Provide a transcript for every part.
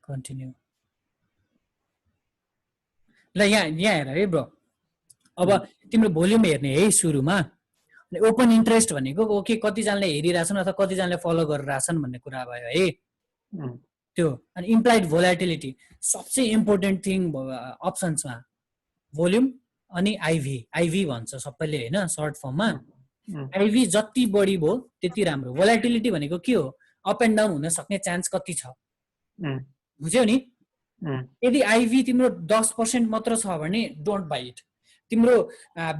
Continue ल यहाँ हेर है ब्रो अब तिम्रो भोल्युम हेर्ने है सुरुमा ओपन इन्ट्रेस्ट भनेको ओके कतिजनाले हेरिरहेछन् अथवा कतिजनाले फलो गरिरहेछन् भन्ने कुरा भयो है त्यो अनि इम्प्लाइड भोलाटिलिटी सबसे इम्पोर्टेन्ट थिङ अप्सन्समा भोल्युम अनि आइभी भन्छ सबैले होइन सर्ट फर्ममा आइभी जति बढी भयो त्यति राम्रो भोलाटिलिटी भनेको के हो अप एन्ड डाउन हुन सक्ने चान्स कति छ बुझ्यौ नि यदि आइभी तिम्रो 10% मात्र छ भने डोन्ट बाई इट तिम्रो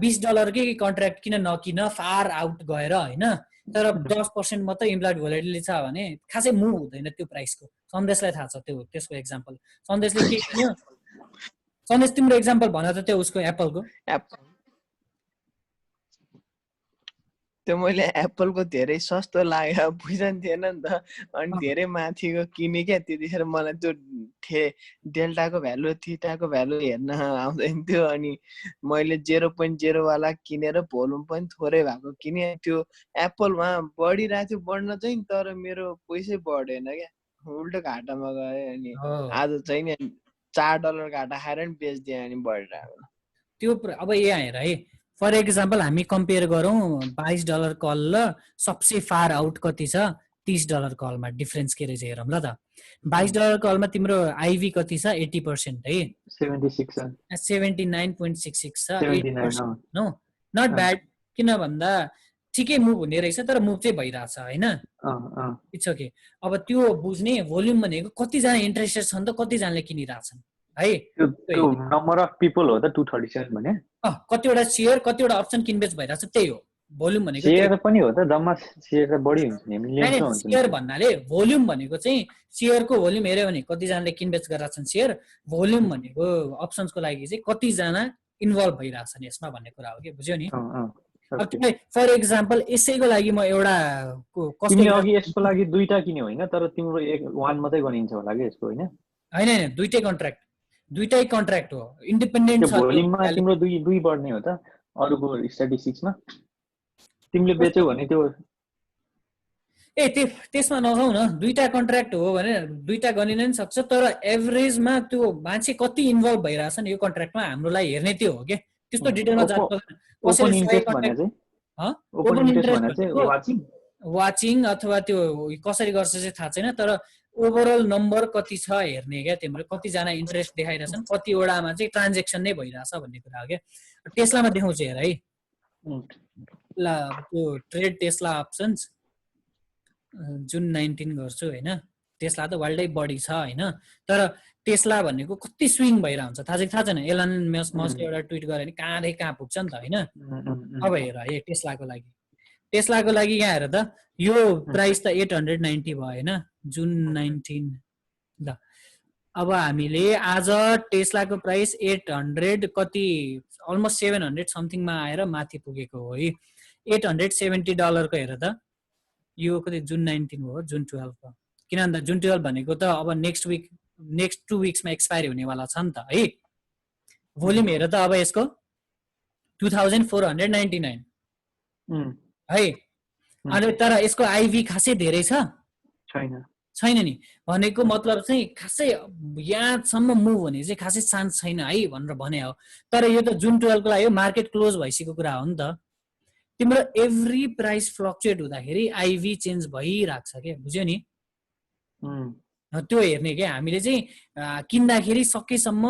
$20 कै कन्ट्र्याक्ट किन नकिन फार आउट गएर होइन तर 10% मात्र इम्प्लाइड भोलाटिलिटी छ भने खासै मुभ हुँदैन त्यो प्राइसको सन्देशलाई थाहा छ त्यो त्यसको एक्जाम्पल सन्देशले के किन्यो सन्देश तिम्रो एक्जाम्पल भन त त्यो उसको एप्पलको त्यो मैले एप्पलको धेरै सस्तो लाग्यो बुझ्न थिएन नि त अनि धेरै माथिको किने क्या त्यतिखेर मलाई त्यो डेल्टाको भ्यालु थीटाको भ्यालु हेर्न आउँदैन थियो अनि मैले 0.0 वाला किनेर भोल्युम पनि थोरै भएको किने त्यो एप्पलमा बढिरहेको थियो बढ्न चाहिँ तर मेरो पैसै बढेन क्या उल्टो घाटामा गयो अनि आज चाहिँ नि $4 घाटा खाएर नि बेच्दिएँ अनि बढिरहेको त्यो अब यहाँ हेर है फर एक्जाम्पल हामी कम्पेयर गरौँ $22 कल र सबसे फार आउट कति छ $30 कलमा डिफरेन्स के रहेछ हेरौँ ल त $22 कलमा तिम्रो आइभी कति छ 80% है 79.66 छ 8% नो नट ब्याड किन भन्दा ठिकै मुभ हुने रहेछ तर मुभ चाहिँ भइरहेछ होइन इट्स ओके अब त्यो बुझ्ने भोल्युम भनेको कतिजना इन्ट्रेस्टेड छन् त कतिजनाले किनिरहेछन् है त्यो नम्बर अफ पिपल हो त 237 भने कतिवटा शेयर कतिवटा अप्सन किनबेच भइरहेछ त्यही हो भोल्युम भनेको शेयर पनि हो त जम्मा शेयर त बढी हुन्छ नि मिलियन हुन्छ शेयर भन्नाले भोल्युम भनेको चाहिँ शेयरको भोल्युम हेर्यो भने कतिजनाले किनबेच गरिरहेछन् शेयर भोल्युम भनेको अप्सन्सको लागि चाहिँ कतिजना इन्भल्भ भइरहेछन् यसमा भन्ने कुरा हो कि बुझ्यौ नि फर एक्जाम्पल यसैको लागि म एउटा तिमीले अघि यसको लागि दुईटा किन्यौ हैन तर तिम्रो वान मात्रै गनिन्छ होला के यसको हैन हैन दुईटै कन्ट्र्याक्ट हो इन्डिपेन्डेन्ट छ भोल्युममा तिम्रो दुई बढ्ने हो त अरुको स्ट्याटिस्टिक्समा तिमीले बेच्यौ भने त्यो त्यसमा नजाऊ न दुईटा कन्ट्र्याक्ट हो भने दुईटा गनिन नि सक्छ तर एभरेजमा त्यो मान्छे कति इन्भल्भ भइरहेछ नि यो कन्ट्र्याक्टमा हाम्रोलाई हेर्ने त्यो हो के त्यस्तो डिटेलमा ओपन इन्ट्रेस्ट भने चाहिँ ओपन इन्ट्रेस्ट भने चाहिँ वाचिङ अथवा त्यो कसरी गर्छ चाहिँ थाहा छैन तर ओभरअल नम्बर कति छ हेर्ने क्या तिम्रो कतिजना इन्ट्रेस्ट देखाइरहेछन् कतिवटामा चाहिँ ट्रान्जेक्सन नै भइरहेछ भन्ने कुरा हो क्या टेस्लामा देखाउँछ हेर है ल त्यो ट्रेड टेस्ला अप्सन्स जुन 19 गर्छु होइन टेस्ला त वर्ल्डै बढी छ होइन तर टेस्ला भनेको कति स्विङ भइरहन्छ थाहा छैन एलन मस्कले एउटा ट्विट गरे भने कहाँदेखि कहाँ पुग्छ नि त होइन अब हेर है टेस्लाको लागि यहाँ हेर त यो प्राइस त 890 भयो होइन जुन 19 ल अब हामीले आज टेस्लाको प्राइस 800 कति अलमोस्ट 700 समथिङमा आएर माथि पुगेको हो है $870 को हेर त यो कति जुन 19 हो जुन 12 को किन भन्दा जुन 12 भनेको त अब नेक्स्ट 2 विक्समा एक्सपायर हुनेवाला छ नि त है भोल्युम हेर त अब यसको 2499 है अनि तर यसको आइभी खासै धेरै छ छैन नि भनेको मतलब चाहिँ खासै यहाँसम्म मुभ हुने चाहिँ खासै चान्स छैन है भनेर भने हो तर यो त जुन 12 को लागि मार्केट क्लोज भइसकेको कुरा हो नि त तिम्रो एभ्री प्राइस फ्लक्चुएट हुँदाखेरि आइभी चेन्ज भइराख्छ के बुझ्यौ नि त्यो हेर्ने के हामीले चाहिँ किन्दाखेरि सकेसम्म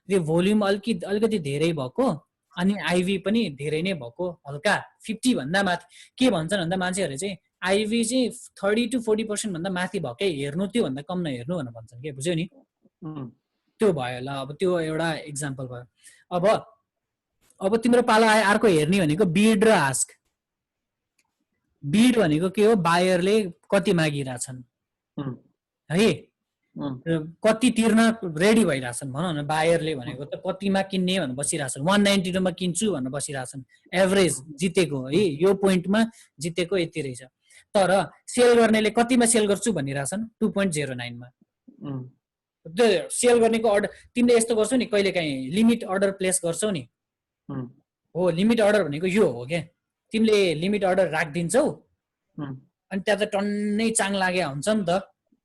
त्यो भोल्युम अलिकति धेरै भएको अनि आइभी पनि धेरै नै भएको हल्का 50 भन्दा माथि के भन्छन् भन्दा मान्छेहरूले चाहिँ आइभी चाहिँ 30 to 40% भन्दा माथि भएकै हेर्नु त्यो भन्दा कम नहेर्नु भनेर भन्छन् के बुझ्यौ नि त्यो भयो ल अब त्यो एउटा एक्जाम्पल भयो अब तिम्रो पालो आयो अर्को हेर्ने भनेको बिड र आस्क बिड भनेको के हो बायरले कति मागिरहेछन् है कति तिर्न रेडी भइरहेछन् भनौँ न बायरले भनेको त कतिमा किन्ने भनेर बसिरहेछन् 192 मा किन्छु भनेर बसिरहेछन् एभरेज जितेको है यो पोइन्टमा जितेको यति रहेछ तर सेल गर्नेले कतिमा सेल गर्छु भनिरहेछन् 2.09 मा त्यो सेल गर्नेको अर्डर तिमीले यस्तो गर्छौ नि कहिलेकाहीँ लिमिट अर्डर प्लेस गर्छौ नि हो लिमिट अर्डर भनेको यो हो के तिमीले लिमिट अर्डर राखिदिन्छौ अनि त्यहाँ त टन्नै चाङ लाग्या हुन्छ नि त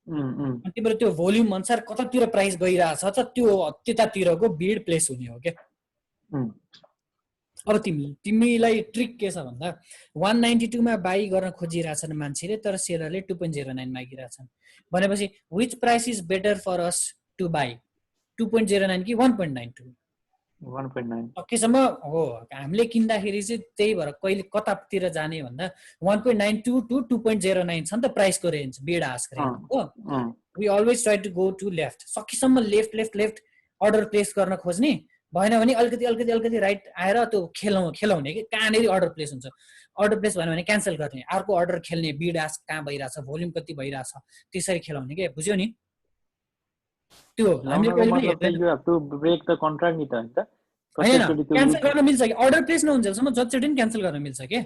अनि तिम्रो त्यो भोल्युम अनुसार कतातिर प्राइस गइरहेछ त त्यो त्यतातिरको बिड प्लेस हुने हो क्या। अब तिमीलाई ट्रिक के छ भन्दा 192 मा बाई गर्न खोजिरहेछन् मान्छेले तर सेलरले 2.09 मागिरहेछन् भनेपछि which price is better for us to buy 2.09 कि 1.92? 1.9 सकेसम्म हो हामीले किन्दाखेरि चाहिँ त्यही भएर कहिले कतातिर जाने भन्दा 1.92 टु 2.09 छ नि त प्राइसको रेन्ज बिड आस्क रेन्ज हो। We always try to go to left, सकेसम्म left left left order place गर्न खोज्ने, भएन भने अलिकति राइट आएर त्यो खेलाउने कि कहाँनिर अर्डर प्लेस हुन्छ, अर्डर प्लेस भएन भने क्यान्सल गर्ने, अर्को अर्डर खेल्ने, बिड आस्क कहाँ भइरहेछ, भोल्युम कति भइरहेछ त्यसरी खेलाउने के, बुझ्यो नि? त्यो हामीले क्यान्सल गर्न मिल्छ कि अर्डर प्लेस नहुन्जेलसम्म जतिचोटि पनि क्यान्सल गर्न मिल्छ के।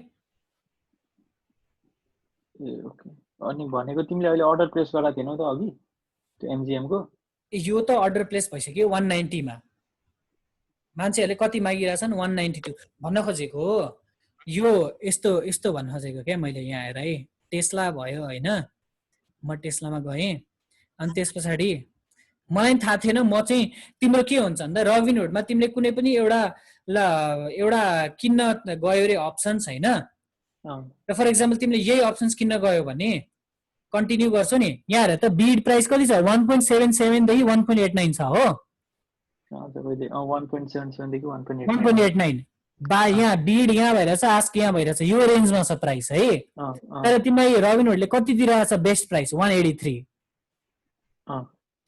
अनि भनेको तिमीले अहिले अर्डर प्लेस गरेको थिएनौ त अघि त्यो एमजिएम को? यो त अर्डर प्लेस भइसक्यो 190 मा, मान्छेहरूले कति मागिरहेछन् 192 भन्न खोजेको हो। यो यस्तो भन्न खोजेको क्या मैले यहाँ आएर है। टेस्ला भयो होइन, म टेस्लामा गएँ अनि त्यस पछाडि मलाई थाहा थिएन, म चाहिँ तिम्रो के हुन्छ भन्दा रबिनहुडमा तिमीले कुनै पनि एउटा किन्न गयो रे अप्सन्स होइन, र फर इक्जाम्पल तिमीले यही अप्सन्स किन्न गयो भने कन्टिन्यू गर्छौ नि, यहाँ हेर त बिड प्राइस कति छ 1.77 देखि 1.89 छ हो। 1.77 देखि 1.89 बा यहाँ बिड यहाँ भइरहेछ, आस्क यहाँ भइरहेछ, यो रेन्जमा छ प्राइस है। तर तिमीलाई रबिनहुडले कति दिइरहेछ बेस्ट प्राइस 183,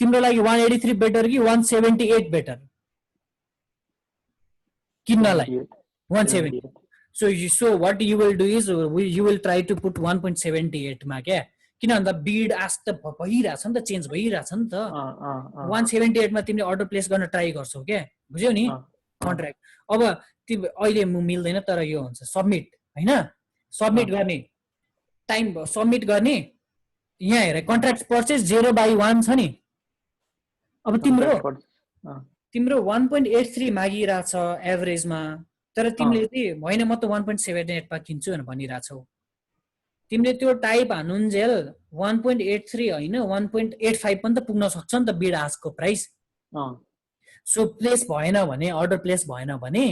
तिम्रो लागि 183 बेटर कि 178 better किन्नलाई? 178। so what you will do is you will try to put 1.78 मा क्या, किन भन्दा बिड आस्क त भइरहेछ नि त, चेन्ज भइरहेछ नि त। 178 मा तिमीले अर्डर प्लेस गर्न ट्राई गर्छौ क्या, बुझ्यौ नि? कन्ट्र्याक्ट अब तिमी अहिले मिल्दैन, तर यो हुन्छ सबमिट होइन, सबमिट गर्ने टाइम सबमिट गर्ने, यहाँ हेर कन्ट्र्याक्ट पर्चेस 0/1 छ नि। अब तिम्रो 1.83 मागिरहेछ एभरेजमा, तर तिमीले चाहिँ होइन म त 1.78 मा किन्छु भनेर भनिरहेछौ। तिमीले त्यो टाइप हानुन्जेल 1.83 होइन 1.85 पनि त पुग्न सक्छ नि त बिड आस्कको प्राइस। सो प्लेस भएन भने, अर्डर प्लेस भएन भने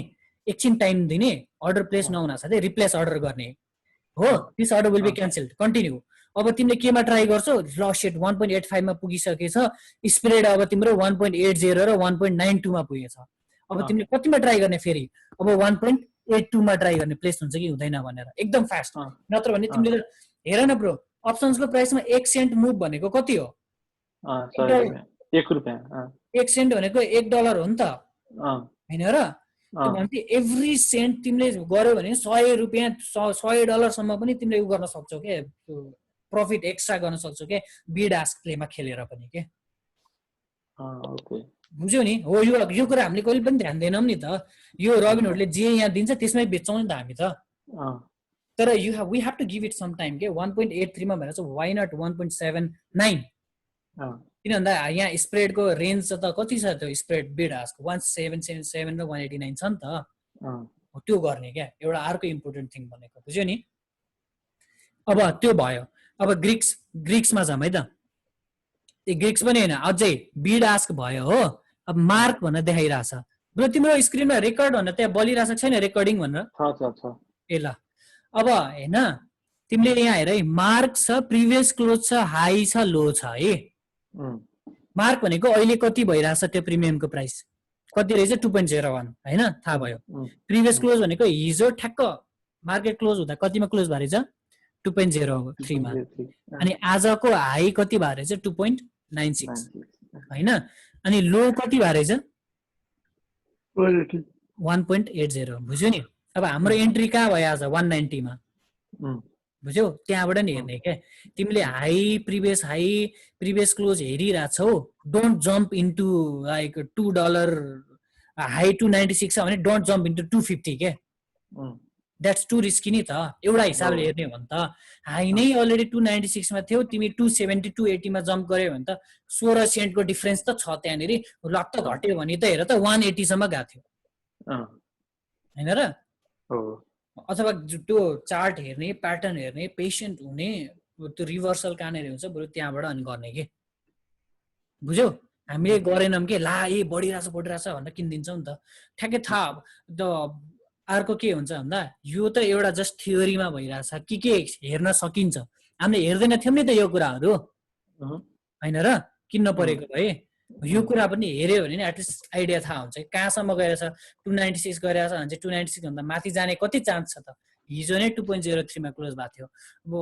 एकछिन टाइम दिने, अर्डर प्लेस नहुन साथै रिप्लेस अर्डर गर्ने हो, this order will be cancelled, continue. अब तिमीले केमा ट्राई गर्छौ, ल सेट 1.85 मा पुगिसकेछ, स्प्रेड अब तिम्रो 1.80 र 1.92 मा पुगेछ। अब तिमीले कतिमा ट्राई गर्ने फेरि, अब 1.82 मा ट्राई गर्ने प्लेस हुन्छ कि हुँदैन भनेर, एकदम फास्ट। नत्र भने तिमीले हेर न ब्रो, अप्सन्सको प्राइसमा 1 सेन्ट मुभ भनेको कति हो? 1 रुपैयाँ। 1 सेन्ट भनेको $1 हो नि त होइन र? एभ्री सेन्ट तिमीले गर्यो भने 100 रुपैयाँ $100 सम्म पनि तिमीले उ गर्न सक्छौ के, प्रफिट एक्स्ट्रा गर्न सक्छौ के बिड आस्क प्लेमा खेलेर पनि के। बुझ्यौ नि? हो यो कुरा हामीले कहिले पनि ध्यान दिएनौँ नि त। यो रबिनहुडले जे यहाँ दिन्छ त्यसमै बेच्छौँ नि त हामी त। तर we have to give it some time के। 1.83 मा भनेर चाहिँ वाइ नट 1.79? किन भन्दा यहाँ स्प्रेडको रेन्ज त कति छ, त्यो स्प्रेड बिड आस्क 1777 र 189 छ नि त। त्यो गर्ने क्या एउटा अर्को इम्पोर्टेन्ट थिङ भनेको, बुझ्यो नि? अब त्यो भयो। अब ग्रिक्समा जाम है त। त्यो ग्रिक्स पनि होइन, अझै बिड आस्क भयो हो। अब मार्क भनेर देखाइरहेछ ब्रो, तिम्रो स्क्रिनमा रेकर्ड भनेर त्यहाँ बलिरहेछ छैन, रेकर्डिङ भनेर? ए ल अब होइन, तिमीले यहाँ हेर है, मार्क छ, प्रिभियस क्लोज छ, हाई छ, लो छ है। मार्क भनेको अहिले कति भइरहेछ त्यो प्रिमियमको प्राइस कति रहेछ 2.01 होइन, थाहा भयो। प्रिभियस क्लोज भनेको हिजो ठ्याक्क मार्केट क्लोज हुँदा कतिमा क्लोज भएछ 2.03 मा, अनि आजको हाई कति भएछ 2.96 होइन, अनि लो कति भएछ 1.80। बुझ्यो नि? अब हाम्रो एन्ट्री कहाँ भयो आज 190 मा, बुझ्यौ? त्यहाँबाट नि हेर्ने क्या तिमीले। हाई प्रिभियस क्लोज हेरिरहेछौ, don't jump into like $2 high 296 छ भने डोन्ट जम्प इन्टु 250 के, द्याट्स टु रिस्की नि त। एउटा हिसाबले हेर्ने हो भने त हाई नै अलरेडी 296 मा थियो, तिमी 270 280 मा जम्प गर्यो भने त 16 सेन्टको डिफरेन्स त छ त्यहाँनिर। लट्ट घट्यो भने त हेर त 180 सम्म गएको थियो होइन र? अथवा त्यो चार्ट हेर्ने, प्याटर्न हेर्ने, पेसेन्ट हुने, त्यो रिभर्सल कहाँनिर हुन्छ बरु त्यहाँबाट अनि गर्ने के। बुझ्यौ हामीले गरेनौँ के ला बढिरहेछ भनेर किनिदिन्छौँ नि त ठ्याक्कै थाहा द अर्को के हुन्छ भन्दा यो त एउटा जस्ट थियोरीमा भइरहेछ के हेर्न सकिन्छ हामीले हेर्दैन थियौँ नि त यो कुराहरू होइन र किन्न परेको भए यो कुरा पनि हेऱ्यो भने नि एटलिस्ट आइडिया थाहा हुन्छ कहाँसम्म गएर छ 296 गएर छ भने चाहिँ 296 भन्दा माथि जाने कति चान्स छ त हिजो नै 2.03 मा क्लोज भएको थियो अब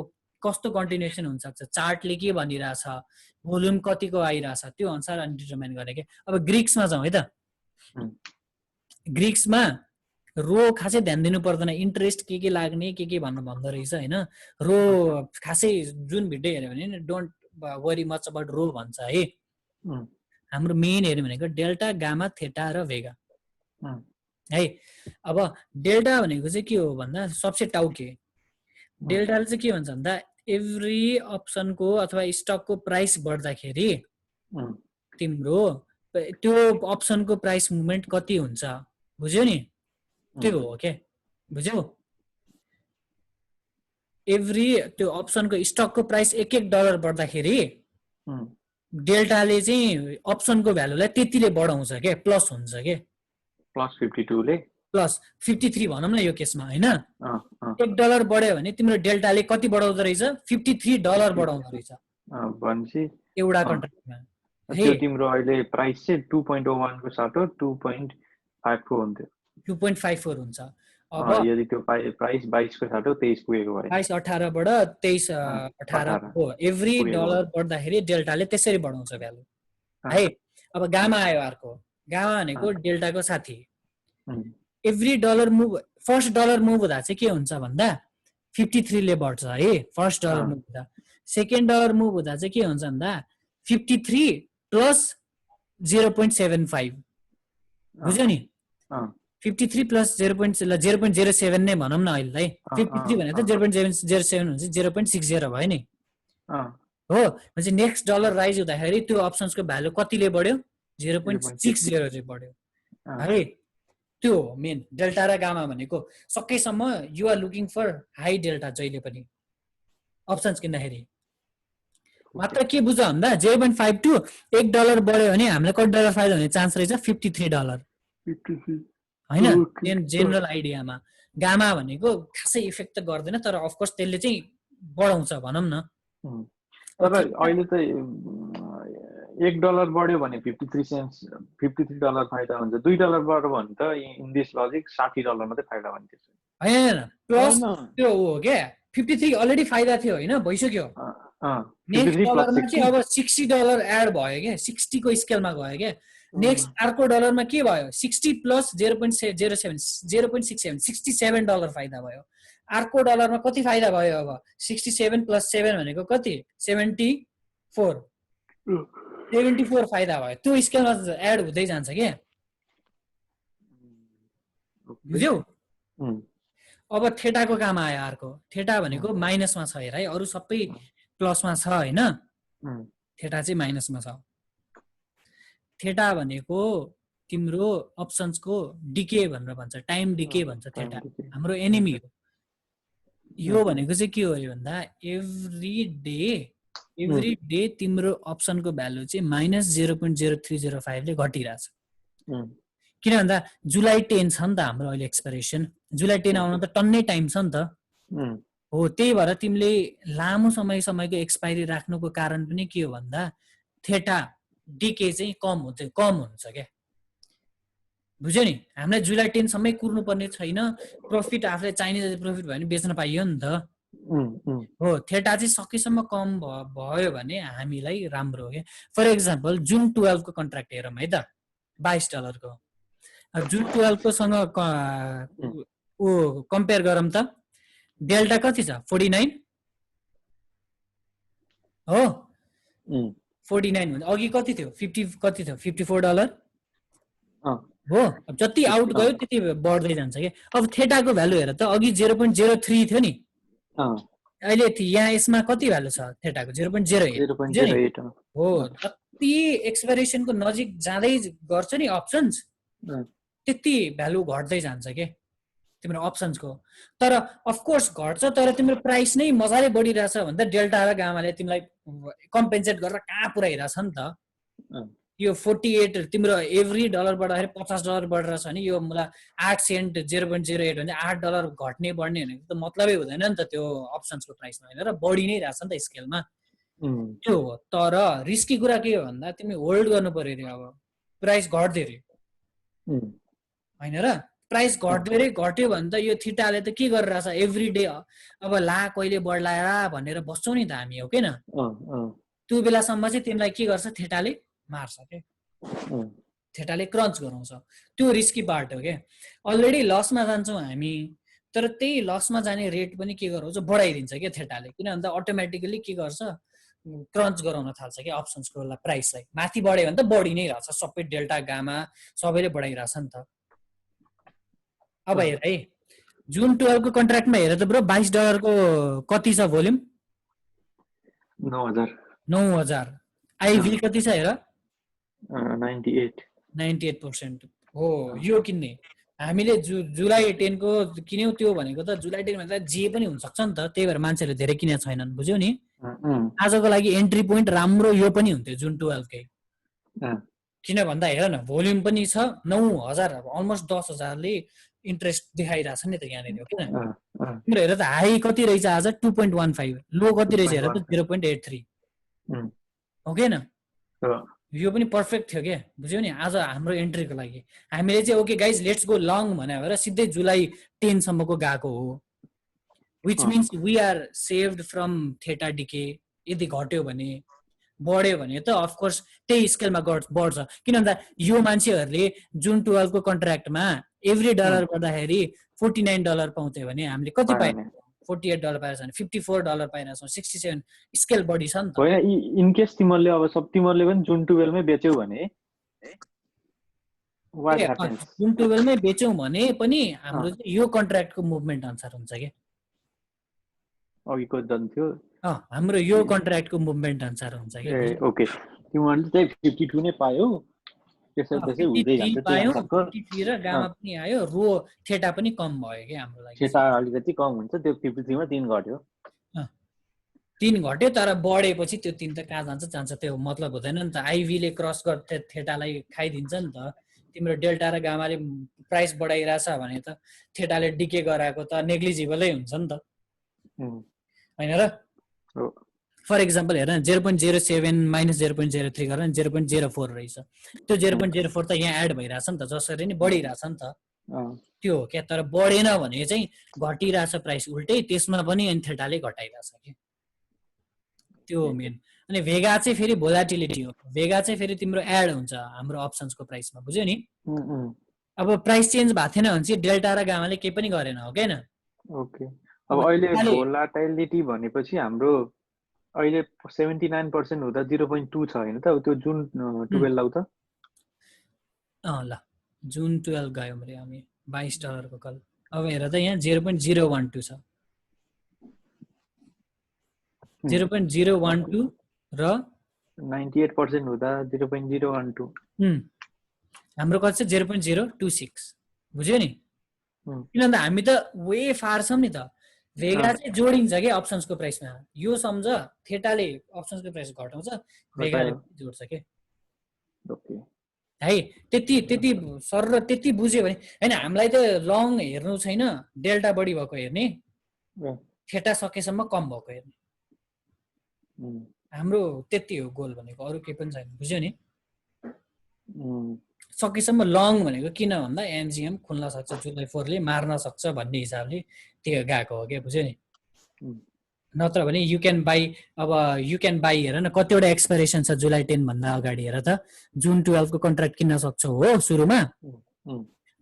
कस्तो कन्टिन्युएसन हुनसक्छ चार्टले के भनिरहेछ भोल्युम कतिको आइरहेछ त्यो अनुसार अनि डिटरमाइन गर्ने के अब ग्रिक्समा जाउँ है त ग्रिक्समा रो खासै ध्यान दिनु पर्दैन इन्ट्रेस्ट के लाग्ने के भन्दो रहेछ होइन रो खासै जुन भिडियो हेऱ्यो भने डोन्ट वरी मच अबाउट रो भन्छ है हाम्रो मेन हेर्यो भनेको डेल्टा गामा थेटा र भेगा है अब डेल्टा भनेको चाहिँ के हो भन्दा सबसे टाउके डेल्टाले चाहिँ के भन्छ भन्दा एभ्री अप्सनको अथवा स्टकको प्राइस बढ्दाखेरि तिम्रो त्यो अप्सनको प्राइस मुभमेन्ट कति हुन्छ बुझ्यौ नि त्यो हो के बुझ्यौ एभ्री त्यो अप्सनको स्टकको प्राइस $1 बढ्दाखेरि डेल्टाले चाहिँ अप्सनको भ्यालुलाई त्यतिले बढाउँछ के प्लस हुन्छ के प्लस 52 ले प्लस 53 भनौँ न यो केसमा होइन $1 बढ्यो भने तिम्रो डेल्टाले कति बढाउँदो रहेछ $53 बढाउँदो रहेछ भनेपछि एउटा कन्ट्र्याक्टमा त्यो तिम्रो अहिले प्राइस चाहिँ 2.01 को साटो 2.54 हुन्थ्यो 2.54 हुन्छ अब यदि त्यो प्राइस 22 को साटो 23 पुगेको भए 22 18 बाट 23 18 हो एभ्री डलर बढ्दाखेरि डेल्टाले त्यसरी बढाउँछ भ्यालु है अब गामा आयो अर्को गामा भनेको डेल्टाको साथी every dollar move first dollar move हुँदा चाहिँ के हुन्छ भन्दा 53 ले बढ्छ है फर्स्ट डलर मुभ हुँदा सेकेन्ड डलर मुभ हुँदा चाहिँ के हुन्छ भन्दा 53 प्लस 0.75 बुझ्यो नि 53 प्लस 0.07 नै भनौँ न अहिले 53 भने त 0.07 हुन्छ 0.60 भयो नि हो भनेपछि नेक्स्ट डलर राइज हुँदाखेरि त्यो अप्सन्सको भ्यालु कतिले बढ्यो 0.60 ले बढ्यो है त्यो हो मेन डेल्टा र गामा भनेको सकेसम्म you are looking for high delta जहिले पनि अप्सन्स किन्दाखेरि मात्र के बुझ भन्दा 0.52 $1 बढ्यो भने हामीलाई कति डलर फाइदा हुने चान्स रहेछ $53 होइन जेनरल आइडियामा गामा भनेको खासै इफेक्ट त गर्दैन तर अफकोर्स त्यसले चाहिँ बढाउँछ भनौँ न तर अहिले त $1 बढ्यो भने 53 सेन्ट्स $53 फाइदा हुन्छ $2 बढ्यो भने त इन दिस लजिक $60 मात्रै फाइदा हुन्छ होइन प्लस त्यो हो क्या 53 अलरेडी फाइदा थियो होइन भइसक्यो नेक्स्ट डलरमा चाहिँ अब $60 एड भयो क्या 60 को स्केलमा गयो क्या नेक्स्ट अर्को डलरमा के भयो 60 प्लस 0.67 $67 फाइदा भयो अर्को डलरमा कति फाइदा भयो अब 67 प्लस 7 भनेको कति 74 फाइदा भयो त्यो स्केलमा एड हुँदै जान्छ क्या बुझ्यौ अब थेटाको काम आयो अर्को थेटा भनेको माइनसमा छ हेर है अरू सबै प्लसमा छ होइन थेटा चाहिँ माइनसमा छ थेटा भनेको तिम्रो अप्सन्सको डिके भनेर भन्छ टाइम डिके भन्छ थेटा हाम्रो एनिमी हो यो भनेको चाहिँ के हो भन्दा एभ्री डे तिम्रो अप्सनको भ्यालु चाहिँ -0.0305 ले घटिरहेछ किन भन्दा जुलाई 10 छ नि त हाम्रो अहिले एक्सपायरेसन जुलाई 10 आउन त टन्नै टाइम छ नि त हो त्यही भएर तिमीले लामो समयको एक्सपायरी राख्नुको कारण पनि के हो भन्दा थेटा डिके चाहिँ कम हुन्छ क्या बुझ्यो नि हामीलाई जुलाई 10 सम्मै कुर्नु पर्ने छैन प्रफिट आफूले चाहिने प्रफिट भयो भने बेच्न पाइयो नि त हो थेटा चाहिँ सकेसम्म कम भयो भने हामीलाई राम्रो हो क्या फर एक्जाम्पल जुन 12 को कन्ट्र्याक्ट हेरौँ है त $22 को जुन 12 को सँग कम्पेयर गरौँ त डेल्टा कति छ 49 हो 49 भन्छ अघि कति थियो 50 कति थियो $54 हो जति आउट गयो त्यति बढ्दै जान्छ के अब थेटाको भ्यालु हेर त अघि 0.03 थियो नि अहिले यहाँ यसमा कति भ्यालु छ थेटाको 0.08 हो जति एक्सपायरेसनको नजिक जाँदै गर्छ नि अप्सन्स त्यति भ्यालु घट्दै जान्छ के तिम्रो अप्सन्सको तर अफकोर्स घट्छ तर तिम्रो प्राइस नै मजाले बढिरहेछ भने त डेल्टा र गामाले तिमीलाई कम्पेन्सेट गरेर कहाँ पुऱ्याइरहेछ नि त यो 48 तिम्रो एभ्री डलर बढ्दाखेरि $50 बढेर छ भने यो मलाई 8 सेन्ट 0.08 भने $8 घट्ने बढ्ने भनेको त मतलबै हुँदैन नि त त्यो अप्सन्सको प्राइसमा होइन र बढी नै रहेछ नि त स्केलमा त्यो हो। तर रिस्की कुरा के हो भन्दा तिमी होल्ड गर्नु पर्यो रे अब प्राइस घट्दै रे होइन र प्राइस घट्दै घट्यो भने त यो थिटाले त के गरिरहेछ एभ्री डे अब ला कहिले बढ्ला भनेर बस्छौ नि त हामी हो किन त्यो बेलासम्म चाहिँ तिमीलाई के गर्छ थेटाले मार्छ के थेटाले क्रन्च गराउँछ त्यो रिस्की पार्ट हो क्या अलरेडी लसमा जान्छौँ हामी तर त्यही लसमा जाने रेट पनि के गराउँछ बढाइदिन्छ क्या थेटाले किन भन्दा अटोमेटिकली के गर्छ क्रन्च गराउन थाल्छ क्या अप्सन्सको प्राइसलाई माथि बढ्यो भने त बढी नै रहेछ सबै डेल्टा गामा सबैले बढाइरहेछ नि त अब हेर है जुन 12 को कन्ट्र्याक्टमा हेर त ब्रो $22 को कति छ भोल्युम 9,000 आइभी कति छ हेर 98% हो यो किन्ने हामीले जुलाई 10 को किन्यौ त्यो भनेको त जुलाई 10 भन्दा जे पनि हुन सक्छ नि त त्यही भएर मान्छेले धेरै किनेका छैनन् बुझ्यौ नि आजको लागि एन्ट्री पोइन्ट राम्रो यो पनि हुन्थ्यो जुन 12 कै किन भन्दा हेर न भोल्युम पनि छ 9,000 अलमोस्ट 10,000 ले इन्ट्रेस्ट देखाइरहेछ नि त यहाँनिर किन तिम्रो हेर त हाई कति रहेछ आज 2.15 लो कति रहेछ हेर त 0.83 हो कि न यो पनि पर्फेक्ट थियो क्या बुझ्यौ नि आज हाम्रो एन्ट्रीको लागि हामीले चाहिँ okay guys let's go long भने भएर सिधै जुलाई 10 सम्मको गएको हो which means we are saved from theta decay यदि घट्यो भने बढ्यो भने त अफकोर्स त्यही स्केलमा बढ्छ किन भन्दा यो मान्छेहरूले जुन 12 को कन्ट्र्याक्टमा एभ्री डलर गर्दाखेरि $49 पाउँथ्यो भने हामीले कति पायौँ $48 पाएछ भने $54 पाइरहेछौँ 67 स्केल बढी छ नि त होइन इन केस तिमीहरूले अब तिमीहरूले पनि जुन 12 मै बेच्यौ भने जुन 12 मै बेच्यौ भने पनि हाम्रो यो कन्ट्र्याक्टको मुभमेन्ट अनुसार हुन्छ के अघिको जन थियो हाम्रो यो कन्ट्र्याक्टको मुभमेन्ट अनुसार हुन्छ के ओके तिमीहरूले चाहिँ 52 नै पायौ त्यसै हुँदै जान्छ र गामा पनि आयो रो थेटा पनि कम भयो के हाम्रो लागि थेटा अलिकति कम हुन्छ त्यो 53 मा 3 घट्यो 3 घट्यो तर बढेपछि त्यो 3 त कहाँ जान्छ त्यो मतलब हुँदैन नि त आइभी ले क्रस गर्थे थेटालाई खाइदिन्छ नि त तिम्रो डेल्टा र गामाले प्राइस बढाइरहेछ भने त थेटाले डिके गराएको त नेग्लिजिबलै हुन्छ नि त हैन र फर एक्जाम्पल हेर 0.07 माइनस 0.03 गरेर 0.04 रहेछ त्यो 0.04 त यहाँ एड भइरहेछ नि त जसरी नि बढिरहेछ नि त त्यो हो क्या तर बढेन भने चाहिँ घटिरहेछ प्राइस उल्टै त्यसमा पनि अनि थेटाले घटाइरहेछ के त्यो हो मेन अनि भेगा चाहिँ फेरि भोलाटिलिटी हो भेगा चाहिँ फेरि तिम्रो एड हुन्छ हाम्रो अप्सन्सको प्राइसमा बुझ्यौ नि अब प्राइस चेन्ज भएको थिएन भने चाहिँ डेल्टा र गामाले केही पनि गरेन हो किन ओके अब अहिले भोलाटिलिटी भनेपछि हाम्रो अहिले 79% हुँदा 0.2 छ हैन त त्यो जुन 12 लाउ त ल जुन 12 गयो मैले हामी $22 को कल अब हेर त यहाँ 0.012 छ 0.012 र 98% हुँदा 0.012 हाम्रो कति छ 0.026 बुझ्यो नि किन भन्दा हामी त वे फार छौं नि त भेगा चाहिँ जोडिन्छ के अप्सन्सको प्राइसमा यो सम्झ थेटाले अप्सन्सको प्राइस घटाउँछ भेगाले जोड्छ के है त्यति सर र त्यति बुझ्यो भने हैन हामीलाई त लङ हेर्नु छैन डेल्टा बढी भएको हेर्ने थेटा सकेसम्म कम भएको हेर्ने हाम्रो त्यति हो गोल भनेको अरु केही पनि छैन बुझ्यो नि सकेसम्म लङ भनेको किन भन्दा एमजिएम खुल्न सक्छ जुलाई 4 ले मार्न सक्छ भन्ने हिसाबले त्यो गएको हो के बुझ्यो नि नत्र भने यु क्यान बाई हेर न कतिवटा एक्सपायरेसन छ जुलाई 10 भन्दा अगाडि हेर त जुन 12 को कन्ट्र्याक्ट किन्न सक्छौ हो सुरुमा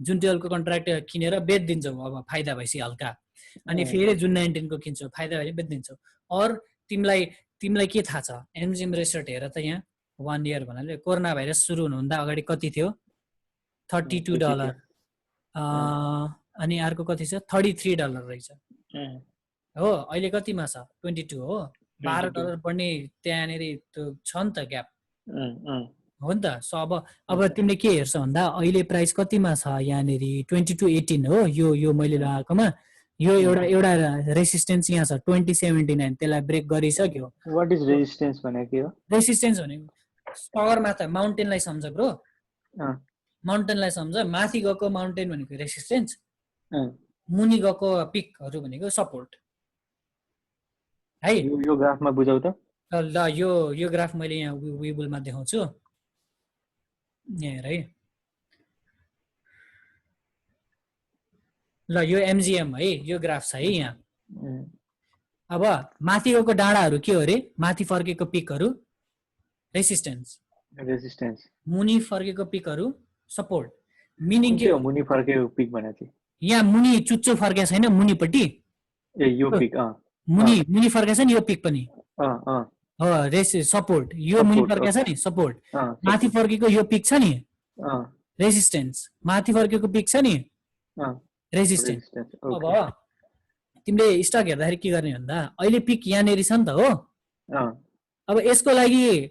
जुन 12 को कन्ट्र्याक्ट किनेर बेच्दिन्छौ अब फाइदा भइसि हल्का अनि फेरि जुन 19 को किन्छौ फाइदा भए बेच्दिन्छौ और तिमीलाई के थाहा छ एमजिएम रेसर्ट हेर त यहाँ 1 इयर भन्नाले कोरोना भाइरस सुरु हुनुभन्दा अगाडि कति थियो $32 अनि अर्को कति छ $33 रहेछ हो अहिले कतिमा छ 22 हो $12 बढ्ने त्यहाँनेर त्यो छ नि त ग्याप हो नि त सो अब तिमीले के हेर्छौ भन्दा अहिले प्राइस कतिमा छ यहाँनेर 22.18 हो यो मैले लगाएकोमा यो एउटा रेसिस्टेन्स यहाँ छ 2079 त्यसलाई ब्रेक गरिसक्यो व्हाट इज रेजिस्टेन्स भनेको के हो रेसिस्टेन्स भनेको सगरमाथा माउन्टेनलाई सम्झ ब्रो, अँ, माउन्टेनलाई सम्झ, माथि गएको माउन्टेन भनेको रेसिस्टेन्स, अँ। मुनि गएको पिकहरू भनेको सपोर्ट है। यो ग्राफमा बुझाउ त। ल यो ग्राफ मैले यहाँ विबुलमा देखाउँछु, यहाँ हेर है। ल यो एमजिएम है, यो ग्राफ छ है यहाँ। अब माथि गएको डाँडाहरू के हो अरे, माथि फर्केको पिकहरू रेसिस्टेन्स, रेजिस्टेन्स मुनि फर्केको पिकहरू सपोर्ट। मिनिङ के हो मुनि फर्केको पिक भने चाहिँ यहाँ मुनि चुच्चो फर्केको छैन मुनिपट्टि, ए यो पिक मुनि फर्केको छ नि यो पिक पनि अँ सपोर्ट, यो मुनि फर्केको छ नि सपोर्ट, माथि फर्केको यो पिक छ नि रेसिस्टेन्स, माथि फर्केको पिक छ नि रेजिस्टेन्स। अब तिमीले स्टक हेर्दाखेरि के गर्ने भन्दा अहिले पिक यहाँनिर छ नि त हो, अब यसको लागि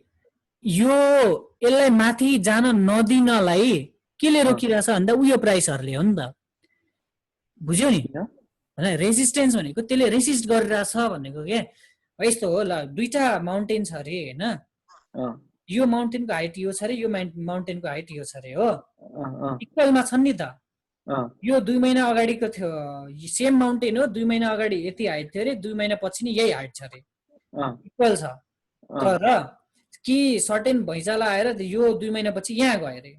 यसलाई माथि जान नदिनलाई केले रोकिरहेछ भन्दा उयो प्राइसहरूले हो नि त, बुझ्यौ नि? रेजिस्टेन्स भनेको त्यसले रेसिस्ट गरिरहेछ भनेको के यस्तो हो। ल दुईटा माउन्टेन छ अरे होइन, यो माउन्टेनको हाइट यो छ अरे, यो माउन्टेनको हाइट यो छ अरे हो, इक्वलमा छन् नि त। यो 2 महिना अगाडिको थियो सेम माउन्टेन हो, 2 महिना अगाडि यति हाइट थियो अरे, 2 महिना पछि नि यही हाइट छ अरे, इक्वल छ। तर कि सर्टेन भैँचाला आएर यो 2 महिना पछि यहाँ गयो अरे।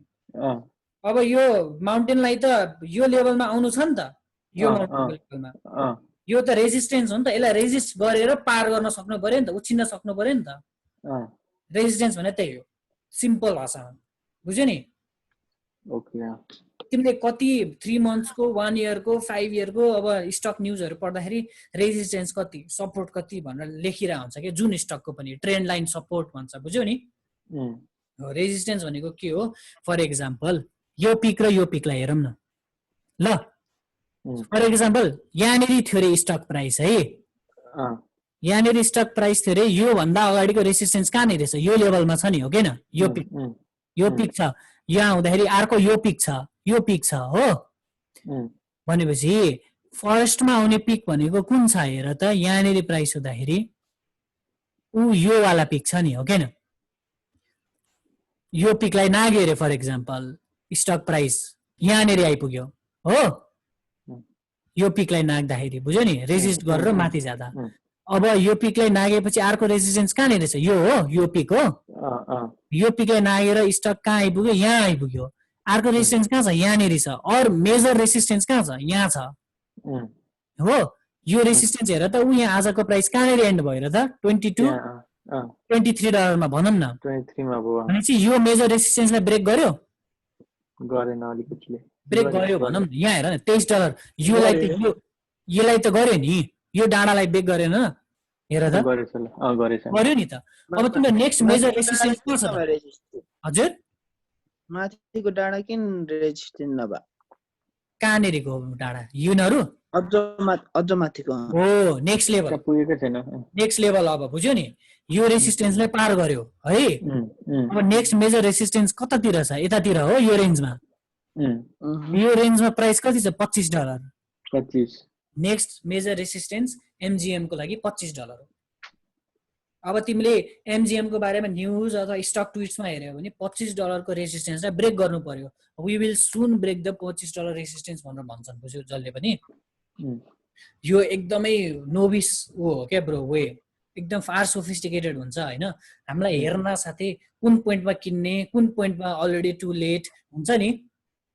अब यो माउन्टेनलाई त यो लेभलमा आउनु छ नि त, यो माउन्टेन लेभलमा, यो त रेजिस्टेन्स हो नि त, यसलाई रेजिस्ट गरेर पार गर्न सक्नु पर्यो नि त, उछिन्न सक्नु पर्यो नि त। रेजिस्टेन्स भने त्यही हो सिम्पल भाषामा, बुझ्यो नि? तिमीले कति 3 मन्थ्सको 1 इयरको 5 इयरको अब स्टक न्युजहरू पढ्दाखेरि रेजिस्टेन्स कति सपोर्ट कति भनेर लेखिरहेको हुन्छ कि, जुन स्टकको पनि ट्रेन्ड लाइन सपोर्ट भन्छ, बुझ्यौ नि? रेजिस्टेन्स भनेको के हो, फर एक्जाम्पल यो पिक र यो पिकलाई हेरौँ न। ल फर एक्जाम्पल यहाँनिर थियो अरे स्टक प्राइस है, यहाँनिर स्टक प्राइस थियो अरे, यो भन्दा अगाडिको रेसिस्टेन्स कहाँनिर छ, यो लेभलमा छ नि हो किन, यो पिक छ, यहाँ आउँदाखेरि अर्को यो पिक छ, यो पिक छ हो। भनेपछि फर्स्टमा आउने पिक भनेको कुन छ हेर त, यहाँनिर प्राइस हुँदाखेरि यो वाला पिक छ नि हो किन, यो पिकलाई नाग्यो अरे फर एक्जाम्पल स्टक प्राइस यहाँनिर आइपुग्यो हो, यो पिकलाई नाग्दाखेरि बुझ्यो नि, रेजिस्ट गरेर माथि जाँदा। अब यो पिकलाई नागेपछि अर्को रेजिस्टेन्स कहाँनिर छ, यो हो, यो पिक हो, यो पिकलाई नागेर स्टक कहाँ आइपुग्यो, यहाँ आइपुग्यो। अर्को रेजिस्टेन्स कहाँ छ, यहाँनिर छ। और मेजर रेजिस्टेन्स कहाँ छ, यहाँ छ हो। यो रेजिस्टेन्स हेर त, ऊ यहाँ आजको प्राइस कहाँनिर एन्ड भयो र त, $23 भनौँ न, 23 मा भयो भनेपछि यो मेजर रेजिस्टेन्सलाई ब्रेक गर्यो, गरेन अलिकतिले ब्रेक गर्यो भनौँ न। यहाँ हेर न $23, यसलाई त गर्यो नि, यो डाँडालाई ब्रेक गरेन, हेर त गर्यो नि त। अब तिम्रो नेक्स्ट मेजर रेजिस्टेन्स के छ त हजुर, माथिको डाँडा किन रेजिस्टेन्स नभए, कहाँनिरको डाँडा यिनीहरू अझ माथिको हो, नेक्स्ट लेभल पुगेकै छैन, नेक्स्ट लेभल। अब बुझ्यो नि, यो रेजिस्टेन्सलाई पार गर्यो है। अब नेक्स्ट मेजर रेजिस्टेन्स कतातिर छ, यतातिर हो, यो रेन्जमा, यो रेन्जमा प्राइस कति छ, $25। नेक्स्ट मेजर रेजिस्टेन्स एमजिएम को लागि $25 हो। अब तिमीले एमजिएम को बारेमा न्युज अथवा स्टक ट्विट्समा हेर्यौ भने $25 को रेजिस्टेन्सलाई ब्रेक गर्नु पर्यो, we will soon break the $25 resistance भनेर भन्छन्, बुझ्यो जसले पनि। यो एकदमै नोभिस हो क्या ब्रो, वे एकदम फार सोफिस्टिकेटेड हुन्छ होइन। हामीलाई हेर्न साथै कुन पोइन्टमा किन्ने, कुन पोइन्टमा अलरेडी टु लेट हुन्छ नि,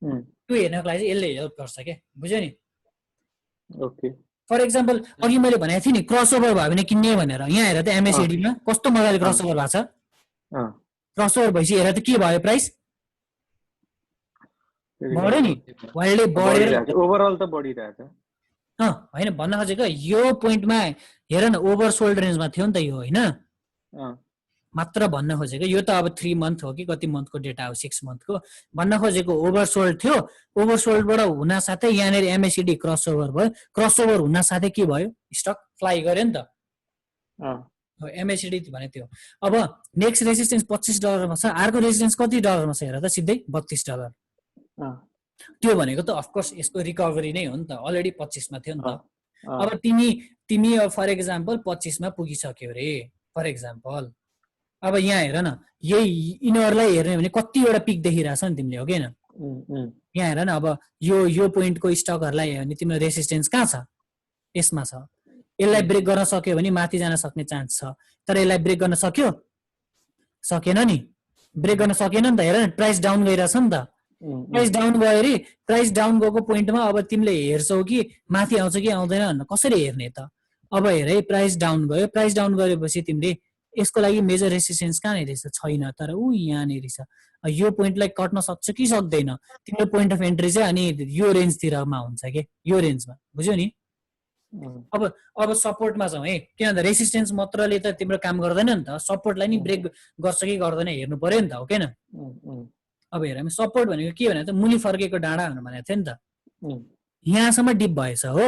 त्यो हेर्नको लागि यसले हेल्प गर्छ क्या, बुझ्यो नि? फर एक्जाम्पल अघि मैले भनेको थिएँ नि क्रसओभर भयो भने किन्ने भनेर, यहाँ हेर त एमएसएडी मा कस्तो मजाले क्रसओभर भएको छ। क्रसओभर भएपछि हेर त के भयो, प्राइस बढ्यो नि, वाइल्डले बढेर ओभरअल त बढिरहेछ होइन भन्न खोजेको यो पोइन्टमा हेर न, ओभरसोल्ड रेन्जमा थियो नि त यो होइन, मात्र भन्न खोजेको यो त अब 3 मन्थ हो कि कति मन्थको डेटा हो, 6 मन्थको भन्न खोजेको। ओभरसोल्ड थियो, ओभरसोल्डबाट हुन साथै यहाँनिर एमएसडी क्रसओभर भयो, क्रसओभर हुन साथै के भयो, स्टक फ्लाइ गर्यो नि त, एमएसडी भने त्यो। अब नेक्स्ट रेजिस्टेन्स $25 मा छ, अर्को रेजिस्टेन्स कति डलरमा छ हेर त, सिधै $32। त्यो भनेको त अफकोर्स यसको रिकभरी नै हो नि त, अलरेडी 25 मा थियो नि त। अब तिमी फर एक्जाम्पल 25 मा पुगिसक्यो रे फर एक्जाम्पल, अब यहाँ हेर न, यही यिनीहरूलाई हेर्ने भने कतिवटा पिक देखिरहेछ नि तिमीले, हो कि होइन? यहाँ हेर न, अब यो पोइन्टको स्टकहरूलाई हेऱ्यो भने तिम्रो रेसिस्टेन्स कहाँ छ? यसमा छ। यसलाई ब्रेक गर्न सक्यो भने माथि जान सक्ने चान्स छ, तर यसलाई ब्रेक गर्न सक्यो? सकेन नि, ब्रेक गर्न सकेन नि त। हेर न, प्राइस डाउन गइरहेछ नि त। प्राइस डाउन गयो अरे, प्राइस डाउन गएको पोइन्टमा अब तिमीले हेर्छौ कि माथि आउँछ कि आउँदैन भनेर कसरी हेर्ने त? अब हेर है, प्राइस डाउन गयो, प्राइस डाउन गरेपछि तिमीले यसको लागि मेजर रेसिस्टेन्स कहाँनिर रहेछ? छैन, तर ऊ यहाँनिर छ। यो पोइन्टलाई कट्न सक्छ कि सक्दैन? तिम्रो पोइन्ट अफ एन्ट्री चाहिँ अनि यो रेन्जतिरमा हुन्छ कि, यो रेन्जमा, बुझ्यौ नि? अब सपोर्टमा छौँ है, किन भन्दा रेसिस्टेन्स मात्रले त तिम्रो काम गर्दैन नि त, सपोर्टलाई नि ब्रेक गर्छ कि गर्दैन हेर्नु पर्यो नि त, हो किन? अब हेर, हामी सपोर्ट भनेको के भने त मुनि फर्केको डाँडा भनेको थियो नि त। यहाँसम्म डिप भएछ हो,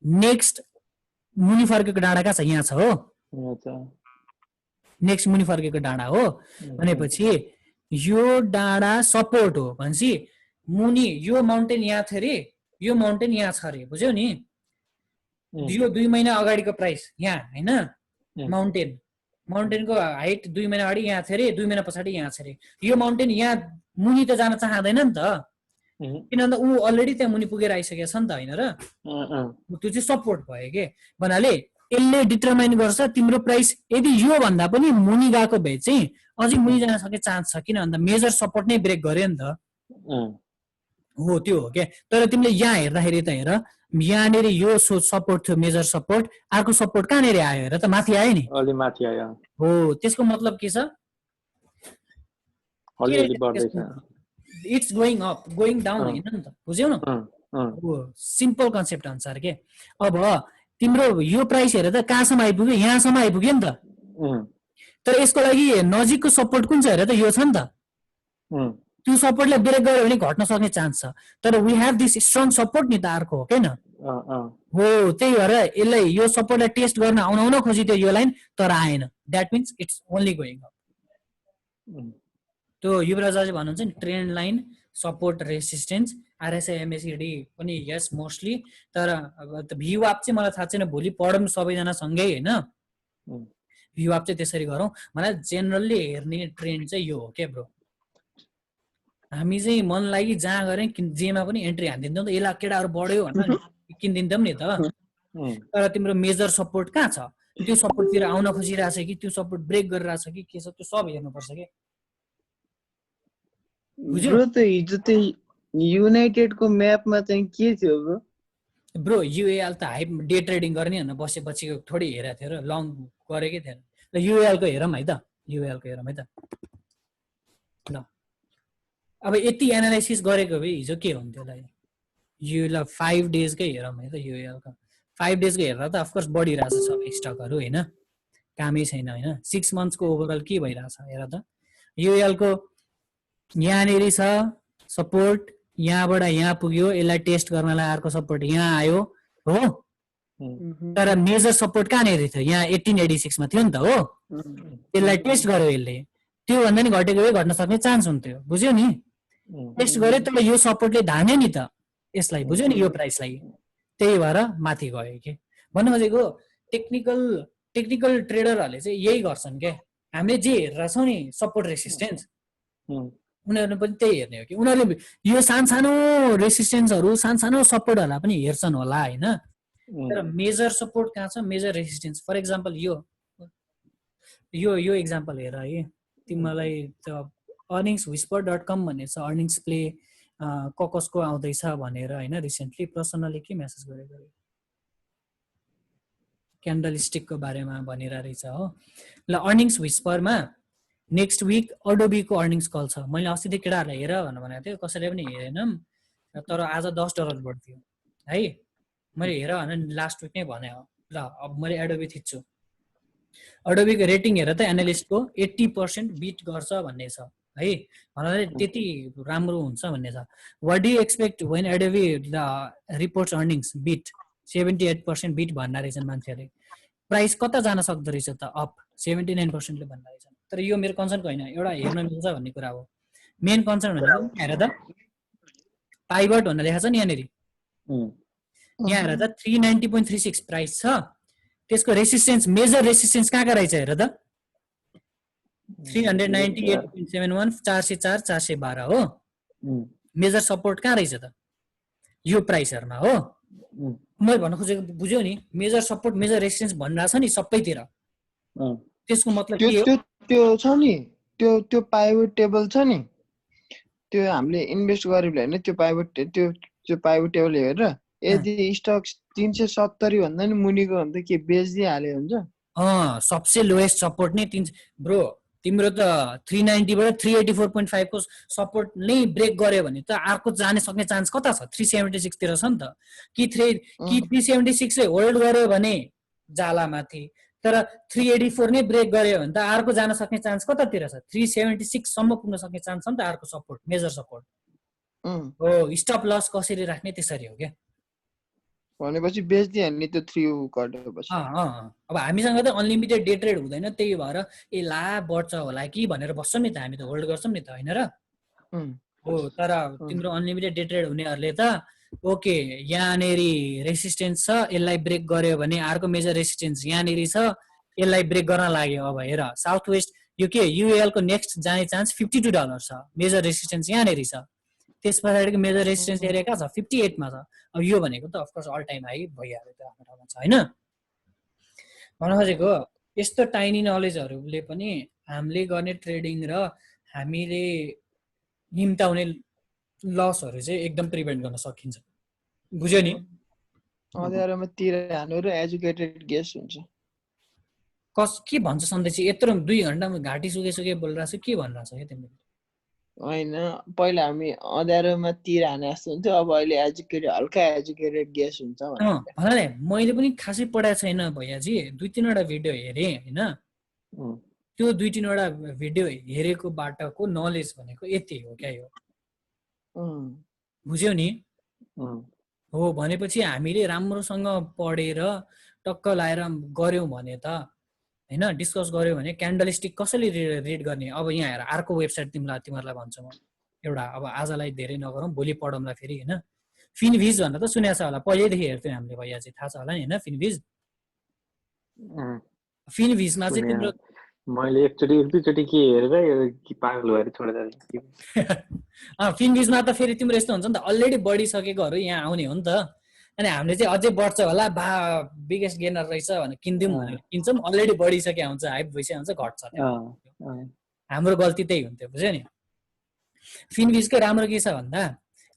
नेक्स्ट मुनि फर्केको डाँडा कहाँ छ? यहाँ छ हो, नेक्स्ट मुनि फर्केको डाँडा हो भनेपछि यो डाँडा सपोर्ट हो भनेपछि मुनि यो माउन्टेन यहाँ थियो अरे, यो माउन्टेन यहाँ छ अरे, बुझ्यौ नि? यो 2 महिना अगाडिको प्राइस यहाँ होइन, माउन्टेनको हाइट 2 महिना अगाडि यहाँ थियो अरे, 2 महिना पछाडि यहाँ छ अरे। यो माउन्टेन यहाँ मुनि त जान चाहँदैन नि त, किन भन्दा ऊ अलरेडी त्यहाँ मुनि पुगेर आइसकेको छ नि त, होइन र? त्यो चाहिँ सपोर्ट भयो के भन्नाले यसले डिटरमाइन गर्छ तिम्रो प्राइस यदि यो भन्दा पनि मुनि गएको भए चाहिँ अझै मुनि जान सक्ने चान्स छ, किन भन्दा मेजर सपोर्ट नै ब्रेक गर्यो नि त। हो त्यो हो क्या। तर तिमीले यहाँ हेर्दाखेरि त हेर, यहाँनिर यो सपोर्ट थियो, मेजर सपोर्ट, अर्को सपोर्ट कहाँनिर आयो हेर त? माथि आयो नि, अलि माथि आयो। हो, त्यसको मतलब के छ? It's going up, going down होइन नि त, बुझ्यौ न? सिम्पल कन्सेप्ट अनुसार के। अब तिम्रो यो प्राइस हेर त कहाँसम्म आइपुग्यो? यहाँसम्म आइपुग्यो नि त। तर यसको लागि नजिकको सपोर्ट कुन छ हेर त? यो छ नि त। त्यो सपोर्टलाई ब्रेक गर्यो भने घट्न सक्ने चान्स छ, तर we have this strong support नि त अर्को, हो किन? हो, त्यही भएर यसलाई यो सपोर्टलाई टेस्ट गर्न आउन खोजिदियो यो लाइन, तर आएन। That means it's only going up. त्यो युवराज दाजु भन्नुहुन्छ नि trend line, support, resistance, RSI MACD पनि यस मोस्टली। तर भ्युआप चाहिँ मलाई थाहा छैन, भोलि पढौँ सबैजना सँगै होइन, भ्युआप चाहिँ त्यसरी गरौँ। मलाई जेनरली हेर्ने ट्रेन्ड चाहिँ यो हो क्या ब्रो। हामी चाहिँ मन लागि जहाँ गऱ्यौँ जेमा पनि एन्ट्री हानिदिन्छौँ त, यसलाई केटाहरू बढ्यो भनेर किनिदिन्छौँ नि त। तर तिम्रो मेजर सपोर्ट कहाँ छ? त्यो सपोर्टतिर आउन खोजिरहेछ कि त्यो सपोर्ट ब्रेक गरिरहेछ कि के छ, त्यो सब हेर्नुपर्छ कि। ब्रो त हिजो चाहिँ युनाइटेडको म्यापमा चाहिँ के थियो ब्रो? ब्रो युएल त हाइप डे ट्रेडिङ गर्ने भनेर बसेपछि थोरै हेरेको थियो र लङ गरेकै थिएन। ल युएलको हेरौँ है त, युएलको हेरौँ है त। ल अब यति एनालाइसिस गरेको भए हिजो के हुन्थ्यो होला? यो ल 5 डेजकै हेरौँ है त। युएलको 5 डेजको हेर्दा त अफकोर्स बढिरहेछ सबै स्टकहरू होइन, कामै छैन होइन। 6 मन्थ्सको ओभरअल के भइरहेछ हेर त। युएलको यहाँनिर छ सपोर्ट, यहाँबाट यहाँ पुग्यो, यसलाई टेस्ट गर्नलाई अर्को सपोर्ट यहाँ आयो हो, तर मेजर सपोर्ट कहाँनिर थियो? यहाँ 1886 मा थियो नि त हो। यसलाई टेस्ट गर्यो यसले, त्यो भन्दा नि घटेको भए घट्न सक्ने चान्स हुन्थ्यो, बुझ्यो नि? टेस्ट गर्यो तर यो सपोर्टले धान्यो नि त यसलाई, बुझ्यो नि? यो प्राइसलाई, त्यही भएर माथि गयो कि भन्नु खोजेको। टेक्निकल ट्रेडरहरूले चाहिँ यही गर्छन् क्या। हामीले जे हेरेर छौँ नि सपोर्ट रेसिस्टेन्स, उनीहरूले पनि त्यही हेर्ने हो कि। उनीहरूले यो सानो रेसिस्टेन्सहरू, सानो सपोर्टहरूलाई पनि हेर्छन् होला होइन, तर मेजर सपोर्ट कहाँ छ, मेजर रेसिस्टेन्स। फर इक्जाम्पल यो इक्जाम्पल हेर है, तिमीलाई त earningswhisper.com भन्ने छ, अर्निङ्स प्ले कसको आउँदैछ भनेर होइन। रिसेन्टली पर्सनली के मेसेज गरेको, क्यान्डल स्टिकको बारेमा भनेर रहेछ हो। ल अर्निङ्स विस्परमा नेक्स्ट विक अडोबीको अर्निङ्स कल छ। मैले अस्तिदेखि केटाहरूलाई हेर भनेको थियो, कसैले पनि हेरेनौँ, तर आज $10 बढ्थ्यो है। मैले हेर भनेर लास्ट विक नै भने हो। ल अब मैले एडोबी थिच्छु, अडोबीको रेटिङ हेर त, एनालिस्टको 80% बिट गर्छ भन्ने छ है, भन्नाले त्यति राम्रो हुन्छ भन्ने छ। What do you expect when Adobe reports earnings beat 78% beat भन्ना रहेछन् मान्छेहरूले। प्राइस कता जान सक्दो रहेछ त? अप 79%ले भन्ना रहेछन्। तर यो मेरो कन्सर्नको होइन, एउटा हेर्न मिल्छ भन्ने कुरा हो। मेन कन्सर्न भनेको हेर त, पाइभट भनेर लेखा छ नि यहाँनिर, यहाँ हेर त 390.36 प्राइस छ। त्यसको रेसिस्टेन्स, मेजर रेसिस्टेन्स कहाँ रहेछ हेर त? 398.71 404 412 हो। मेजर सपोर्ट कहाँ रहेछ त यो प्राइसहरुमा हो। मैले भन्न खोजेको बुझ्यौ नि, मेजर सपोर्ट मेजर रेजिस्टेन्स भनिरहेको छ नि सबैतिर। त्यसको मतलब त्यो के हो? त्यो त्यो छ नि, त्यो पाइभट टेबल छ नि, त्यो हामीले इन्भेस्ट गरे भने त्यो पाइभट टेबल हेरेर यदि स्टक 370 भन्दा नि मुनिको भन्दा के बेच्दिहाल्यो हुन्छ। सबसे लोएस्ट सपोर्ट नै ब्रो तिम्रो त 390 बाट 384.5 को सपोर्ट नै ब्रेक गर्यो भने त अर्को जाने सक्ने चान्स कता छ? 376 तिर छ नि त। कि 376 ले होल्ड गर्यो भने जाला माथि, तर 384 नै ब्रेक गर्यो भने त अर्को जान सक्ने चान्स कतातिर छ? 376 सम्म पुग्न सक्ने चान्स छ नि त अर्को सपोर्ट, मेजर सपोर्ट हो। स्टप लस कसरी राख्ने त्यसरी हो क्या। भनेपछि बेच्दिहाल्ने त्यो 3 कटेपछि। अब हामीसँग त अनलिमिटेड डे ट्रेड हुँदैन, त्यही भएर ला बढ्छ होला कि भनेर बस्छौँ नि त, हामी त होल्ड गर्छौँ नि त, होइन र? हो, तर तिम्रो अनलिमिटेड डे ट्रेड हुनेहरूले त ओके यहाँनेरि रेसिस्टेन्स छ, यसलाई ब्रेक गर्यो भने अर्को मेजर रेसिस्टेन्स यहाँनेरि छ, यसलाई ब्रेक गर्न लाग्यो। अब हेर साउथ वेस्ट यो के युएल को नेक्स्ट जाने चान्स $52 छ, मेजर रेसिस्टेन्स यहाँनेरि छ। त्यस पछाडिको मेजर रेजिस्टेन्स एरिया कहाँ छ? 58 मा छ। अब यो भनेको त अफकोर्स अल टाइम हाई भइहाल्यो त आफ्नो ठाउँमा छ, होइन? भन्न खोजेको यस्तो टाइनी नलेजहरूले पनि हामीले गर्ने ट्रेडिङ र हामीले निम्ताउने लसहरू चाहिँ एकदम प्रिभेन्ट गर्न सकिन्छ। बुझ्यो नि? अँध्यारोमा तिर हानु र एजुकेटेड गेस हुन्छ। के भन्छ सन्देश? यत्रो 2 घण्टामा घाँटी सुके बोलिरहेको छु, के भनिरहेको छ क्या तिमीले? होइन, पहिला हामी अँध्यारोमा तिर हाने जस्तो हुन्थ्यो, अब अहिले हल्का एजुकेटेड गेस हुन्छ। भन्नाले मैले पनि खासै पढाएको छैन भैयाजी, 2-3 वटा भिडियो हेरेँ होइन। त्यो 2-3 वटा भिडियो हेरेको बाटको नलेज भनेको यति हो क्या यो। बुझ्यौ नि? हो, भनेपछि हामीले राम्रोसँग पढेर टक्क लाएर गर्यौँ भने त होइन, डिस्कस गर्यो भने क्यान्डलस्टिक कसरी रिड गर्ने। अब यहाँ हेर अर्को वेबसाइट तिमीहरूलाई भन्छु म एउटा, अब आजलाई धेरै नगरौँ, भोलि पढौँला फेरि, होइन? फिनभिज भनेर त सुनेको छ होला, पहिल्यैदेखि हेर्थ्यौँ हामीले भैया चाहिँ, थाहा छ होला नि होइन? फिनभिजमा चाहिँ तिम्रो मैले एकचोटि एक दुईचोटि के हेरेर पागल भएर छोडेर फिनभिजमा त फेरि तिम्रो यस्तो हुन्छ नि त, अलरेडी बढिसकेकोहरू यहाँ आउने हो नि त। अनि हामीले चाहिँ अझै बढ्छ होला, बिगेस्ट गेनर रहेछ भनेर किनिदिउँ भनेर किन्छौँ, अलरेडी बढिसकेको हुन्छ, हाइप भइसकेको हुन्छ, घट्छ। हाम्रो गल्ती त्यही हुन्थ्यो, बुझ्यो नि? फिनभिजको राम्रो के छ भन्दा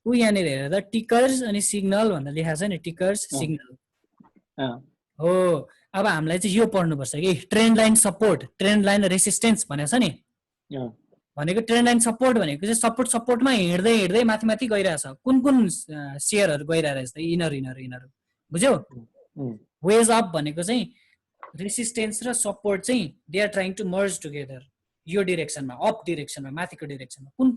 ऊ यहाँनिर हेरेर टिकर्स अनि सिग्नल भनेर लेखाएको छ नि, टिकर्स सिग्नल हो। अब हामीलाई चाहिँ यो पढ्नुपर्छ कि trend line support, trend line resistance भनेको छ नि। भनेको ट्रेन्ड लाइन सपोर्ट भनेको चाहिँ सपोर्टमा हिँड्दै हिँड्दै माथि माथि गइरहेछ। कुन सेयरहरू गइरहेछ त? इनर बुझ्यौ? वेज अप भनेको चाहिँ रेसिस्टेन्स र सपोर्ट चाहिँ they are trying to merge together, यो डिरेक्सनमा, अप डिरेक्सनमा, माथिको डिरेक्सनमा कुन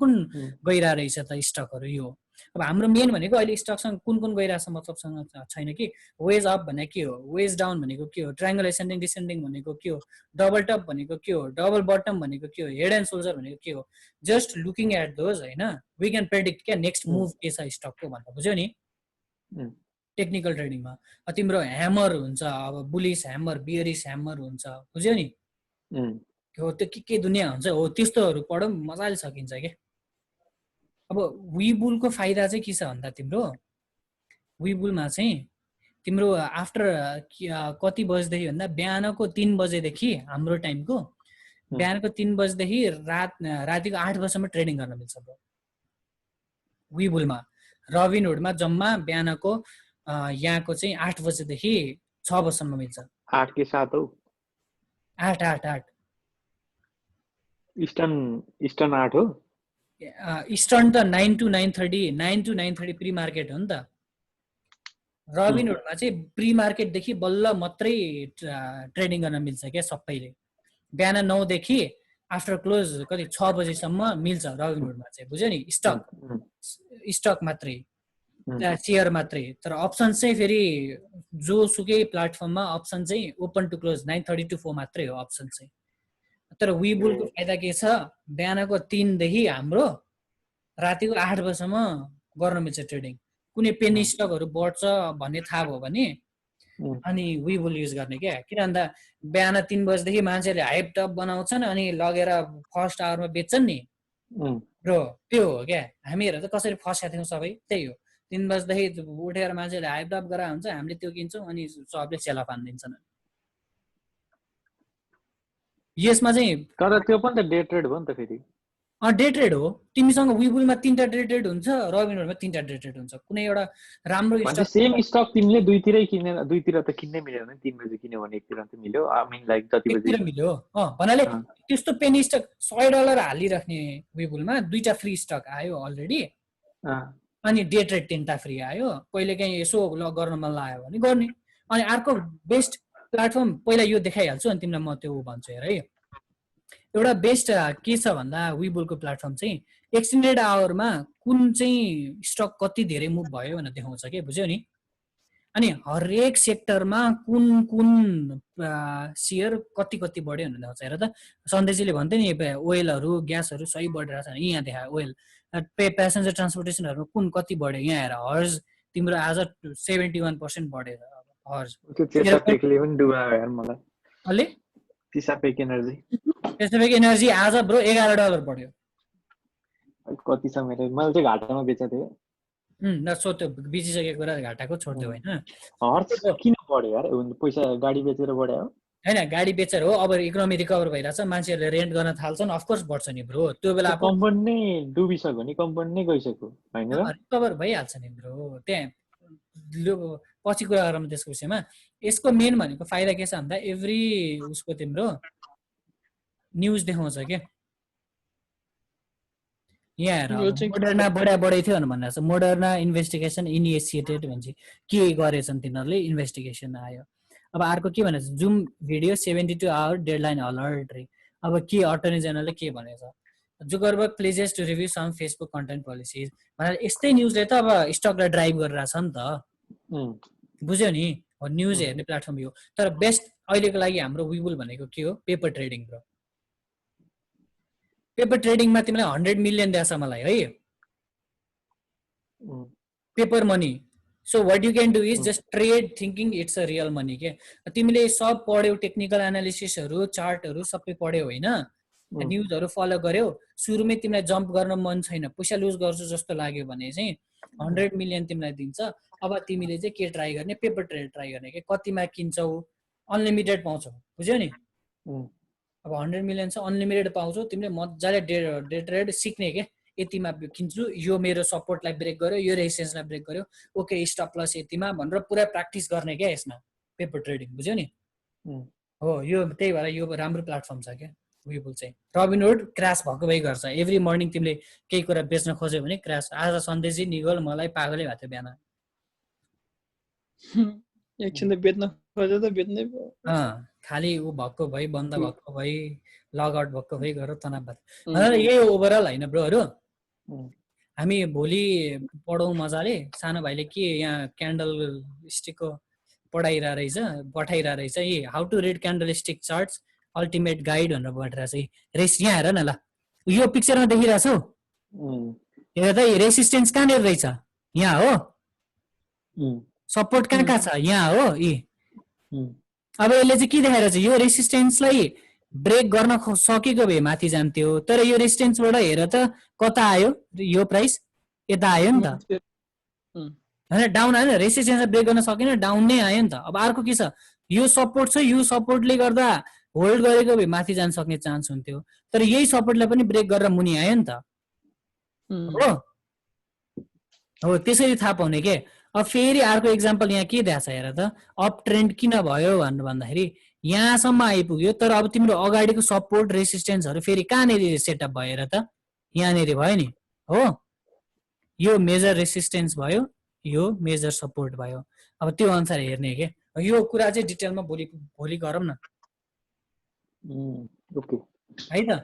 गइरहेको रहेछ त स्टकहरू। यो अब हाम्रो मेन भनेको अहिले स्टकसँग कुन गइरहेछ मतलबसँग छैन कि वेज अप भनेको के हो, वेज डाउन भनेको के हो, ट्रायंगल एसेन्डिङ डिसेन्डिङ भनेको के हो, डबल टप भनेको के हो, डबल बटम भनेको के हो, हेड एन्ड सोल्जर भनेको के हो। जस्ट लुकिङ एट दोज, होइन, वी क्यान प्रेडिक्ट क्या नेक्स्ट मुभ के छ स्टकको भनेर। बुझ्यौ नि? टेक्निकल ट्रेडिङमा तिम्रो ह्यामर हुन्छ, अब बुलिस ह्यामर, बियरिस ह्यामर हुन्छ, बुझ्यौ नि? हो, त्यो के दुनियाँ हुन्छ हो, त्यस्तोहरू पढौँ मजाले सकिन्छ क्या। अब विबुलको फाइदा चाहिँ के छ भन्दा तिम्रो विबुलमा चाहिँ तिम्रो आफ्टर कति बजेदेखि भन्दा बिहानको 3 बजेदेखि हाम्रो टाइमको, बिहानको 3 बजेदेखि रातिको 8 बजेसम्म ट्रेडिङ गर्न मिल्छ ब्रो विबुलमा। रबिनहुडमा जम्मा बिहानको यहाँको चाहिँ 8 बजेदेखि 6 बजेसम्म मिल्छ। 8 के 7 हो? 8 इस्टर्न 8 हो। इस्टर्न त 9 to 9:30 प्री मार्केट हो नि त। रबिनहुडमा चाहिँ प्री मार्केटदेखि बल्ल मात्रै ट्रेडिङ गर्न मिल्छ क्या सबैले। बिहान 9 देखि आफ्टर क्लोज कति 6 बजेसम्म मिल्छ रबिनहुडमा चाहिँ, बुझ्यो नि? स्टक मात्रै, सेयर मात्रै। तर अप्सन चाहिँ फेरि जोसुकै प्लेटफर्ममा अप्सन चाहिँ ओपन टु क्लोज 9:30 to 4 मात्रै हो अप्सन चाहिँ। तर विबुलको फाइदा के छ, बिहानको 3 देखि हाम्रो रातिको 8 बजेसम्म गर्न मिल्छ ट्रेडिङ। कुनै पेनी स्टकहरू बढ्छ भन्ने थाहा भयो भने अनि विबुल युज गर्ने क्या। किन भन्दा बिहान 3 बजेदेखि मान्छेले हाइप टप बनाउँछन् अनि लगेर फर्स्ट आवरमा बेच्छन् नि ब्रो, त्यो हो क्या। हामीहरू त कसरी फसेका थियौँ सबै त्यही हो। 3 बजेदेखि उठेर मान्छेले हाइप टप गरेर हुन्छ, हामीले त्यो किन्छौँ अनि सबले सेला पानिदिन्छन्। यसमा चाहिँ तर त्यो पनि त डे ट्रेड भयो नि त फेरि। डे ट्रेड हो। तिमीसँग विबुलमा 3टा डे ट्रेड हुन्छ, रबिनहुडमा 3टा डे ट्रेड हुन्छ। कुनै एउटा राम्रो भने स्टक सेम स्टक तिमीले दुईतिरै किनेर, दुईतिर त किन्नै मिलेन नि। 3 बजे किन्यो भने एकतिर त मिल्यो। आई मिन लाइक जति बजे एकतिर मिल्यो। भन्नाले त्यस्तो पेनी स्टक $100 हालिराख्ने विबुलमा 2टा फ्री स्टक आयो अलरेडी, अनि डे ट्रेड 3टा फ्री आयो। कहिले काहीँ यसो गर्न मन लाग्यो भने गर्ने। अनि अर्को बेस्ट प्लेटफर्म पहिला यो देखाइहाल्छु अनि तिमीलाई म त्यो भन्छु हेर है। एउटा बेस्ट के छ भन्दा विबुलको प्लेटफर्म चाहिँ एक्सटेन्डेड आवरमा कुन चाहिँ स्टक कति धेरै मुभ भयो भनेर देखाउँछ के, बुझ्यौ नि। अनि हरेक सेक्टरमा कुन कुन सेयर कति कति बढ्यो भनेर देखाउँछ। हेर त सन्देशजीले भन्थ्यो नि ओइलहरू ग्यासहरू सही बढिरहेछ भने यहाँ देखायो ओइल। प्यासेन्जर ट्रान्सपोर्टेसनहरू कुन कति बढ्यो यहाँ हेर। हर्ज तिम्रो आज 71% बढेर हर्ज। त्यो चेसापेकले पनि डुबायो यार मलाई। अलि चेसापेक एनर्जी, पेसिफिक एनर्जी आज ब्रो $11 बढ्यो। कति छ मेरो, मैले चाहिँ घाटामा बेचेको थिएँ। सोध्यो बिचिसकेको कुरा घाटाको छोड्थ्यो होइन। हर्स किन बढ्यो यार? पैसा गाडी बेचेर बढ्यो होइन, गाडी बेचेर हो। अब इकोनोमी रिकभर भइरहेछ, मान्छेहरूले रेन्ट गर्न थाल्छन्, अफकोर्स बढ्छ नि ब्रो। त्यो बेला कम्पनी नै डुबिसक्यो नि, कम्पनी नै गइसक्यो होइन र? रिकभर भइहाल्छ नि ब्रो। त्यहाँ पछि कुरा गरौँ त्यसको विषयमा। यसको मेन भनेको फाइदा के छ भन्दा एभ्री उसको तिम्रो न्युज देखाउँछ क्या। यहाँ हेर मोडर्ना बढाइ थियो भनेर छ। मोडर्ना इन्भेस्टिगेसन इनिसिएटेड भन्छ, के गरेछन् तिनीहरूले, इन्भेस्टिगेसन आयो। अब अर्को के भनेछ, Zoom video 72 hour deadline alert रे। अब के अटर्नी जेनरलले के भनेछ, Zuckerberg pledges to review some Facebook content policies भनेर यस्तै न्युजले त अब स्टकलाई ड्राइभ गरिरहेछ नि त, बुझ्यौ नि। न्युज हेर्ने प्लेटफर्म यो। तर बेस्ट अहिलेको लागि हाम्रो विबुल भनेको के हो, पेपर ट्रेडिङ ब्रो। पेपर ट्रेडिङमा तिमीलाई 100 मिलियन दिएछ मलाई है, paper money. So what you can do is just trade thinking it's a real money के। तिमीले सब पढ्यौ, टेक्निकल एनालिसिसहरू चार्टहरू सबै पढ्यौ होइन, न्युजहरू फलो गर्यौ। सुरुमै तिमीलाई जम्प गर्न मन छैन, पैसा लुज गर्छु जस्तो लाग्यो भने चाहिँ 100 मिलियन तिमीलाई दिन्छ। अब तिमीले चाहिँ के ट्राई गर्ने, पेपर ट्रेड ट्राई गर्ने के। कतिमा किन्छौ, अनलिमिटेड पाउँछौ, बुझ्यौ नि। अब 100 मिलियन छ, अनलिमिटेड पाउँछौ। तिमीले मजाले डे ट्रेड सिक्ने के। यतिमा किन्छु, यो मेरो सपोर्टलाई ब्रेक गर्यो, यो रेजिस्टेन्सलाई ब्रेक गर्यो, ओके स्टप लस यतिमा भनेर पुरा प्र्याक्टिस गर्ने क्या यसमा पेपर ट्रेडिङ, बुझ्यौ नि। हो यो त्यही भएर यो राम्रो प्लेटफर्म छ क्या विबुल चाहिँ। रबिनहुड क्रास भएको भइ गर्छ। एभ्री मर्निङ तिमीले केही कुरा बेच्न खोज्यो भने क्रास। आज सन्देशजी निगोल मलाई पागलै भएको थियो बिहान। एकछिन त बेच्न खोज्यो त बेच्नै भयो। खालि ऊ भएको भई, बन्द भएको भई, लगआउट भएको भई गरेर तनाव भयो। यही ओभरअल होइन ब्रोहरू। हामी भोलि पढौँ मजाले। सानो भाइले के यहाँ क्यान्डल स्टिकको पठाइरहेको रहेछ यी how to read candle stick charts ultimate guide भनेर पठाइरहेछ। रेस यहाँ हेर न ल, यो पिक्चरमा देखिरहेछौ, हेर त रेसिस्टेन्स कहाँनिर रहेछ, यहाँ हो। सपोर्ट कहाँ छ, यहाँ हो। अब यसले चाहिँ के देखाइरहेछ, यो रेसिस्टेन्सलाई ब्रेक गर्न सकेको भए माथि जान्थ्यो, तर यो रेसिस्टेन्सबाट हेर त कता आयो, यो प्राइस यता आयो नि त होइन, डाउन आयो। रेसिस्टेन्सलाई ब्रेक गर्न सकेन, डाउन नै आयो नि त। अब अर्को के छ, यो सपोर्ट छ, यो सपोर्टले गर्दा होल्ड गरेको भए माथि जान सक्ने चान्स हुन्थ्यो, तर यही सपोर्टलाई पनि ब्रेक गरेर मुनि आयो नि त। हो त्यसरी थाहा पाउने के। अब फेरि अर्को इक्जाम्पल यहाँ के देखाएको छ हेर त, अप ट्रेन्ड किन भयो भनेर भन्दाखेरि यहाँसम्म आइपुग्यो, तर अब तिम्रो अगाडिको सपोर्ट रेसिस्टेन्सहरू फेरि कहाँनिर सेटअप भएर त यहाँनिर भयो नि हो। यो मेजर रेसिस्टेन्स भयो, यो मेजर सपोर्ट भयो। अब त्यो अनुसार हेर्ने के। यो कुरा चाहिँ डिटेलमा भोलि गरौँ न है त।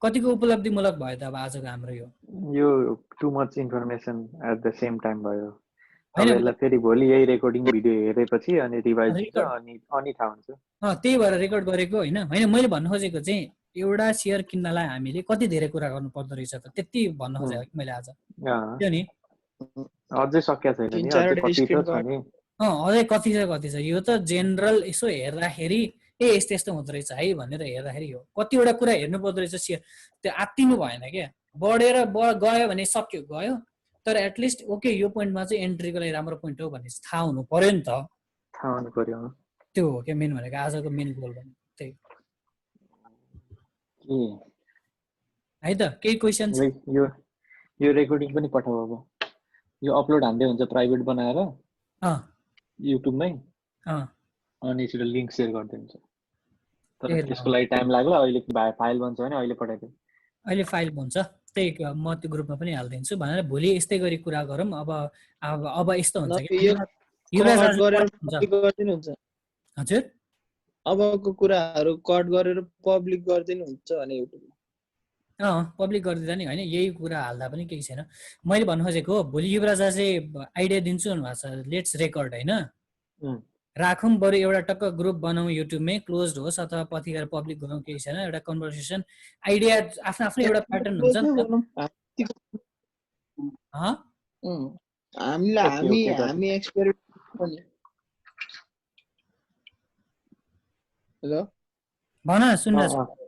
कतिको उपलब्धिमूलक भयो त अब आजको हाम्रो यो too much information at the same time भयो। यसलाई फेरि भोलि यही रेकर्डिङ भिडियो हेरेपछि अनि रिभाइज हुन्छ अनि थाहा हुन्छ। त्यही भएर रेकर्ड गरेको होइन। मैले भन्नु खोजेको चाहिँ एउटा सेयर किन्नलाई हामीले कति धेरै कुरा गर्नु पर्दो रहेछ त, त्यति भन्नु खोजेको मैले आज। त्यो नि अझै सकिया छैन नि, अझै कति त छ नि। अझै कति छ यो त जेनरल यसो हेर्दाखेरि यस्तो यस्तो हुँदो रहेछ है भनेर हेर्दाखेरि हो कतिवटा कुरा हेर्नु पर्दो रहेछ त्यो आत्तिनु भएन क्या बढेर गयो भने सक्यो गयो तर एटलिस्ट ओके यो पोइन्टमा चाहिँ एन्ट्रीको लागि राम्रो पोइन्ट हो भन्ने थाहा हुनु पर्यो नि त थाहा हुनु पर्यो त्यो हो क्या मेन भनेको आजको मेन गोल भने त्यही है त केही क्वेसन यो रेकर्डिङ पनि पठाऊ अब यो अपलोड हान्दै हुन्छ प्राइभेट बनाएर युट्युबमै अनि यसरी लिङ्क सेयर गरिदिन्छ तर त्यसको लागि टाइम लाग्ला अहिले फाइल बन्छ भने अहिले पठाइदिनु अहिले फाइल बन्छ त्यही म त्यो ग्रुपमा पनि हालिदिन्छु भनेर भोलि यस्तै गरी कुरा गरौँ अब यस्तो हुन्छ कि हजुर अबको कुराहरू कट गरेर पब्लिक गरिदिनुहुन्छ भने युट्युबमा पब्लिक गरिदिँदा नि होइन यही कुरा हाल्दा पनि केही छैन मैले भन्नु खोजेको भोलि युवराज चाहिँ आइडिया दिन्छु भन्नुभएको छ लेट्स रेकर्ड होइन राखौँ बरु एउटा टक्क ग्रुप बनाऊ युट्युबमै क्लोज होस् अथवा पछि गएर पब्लिक गरौँ केही छैन एउटा कन्भर्सेसन आइडिया आफ्नो आफ्नो एउटा प्याटर्न हुन्छ नि त हामी एक्सपेरिमेन्ट पनि हेलो भन सुन्नुहोस्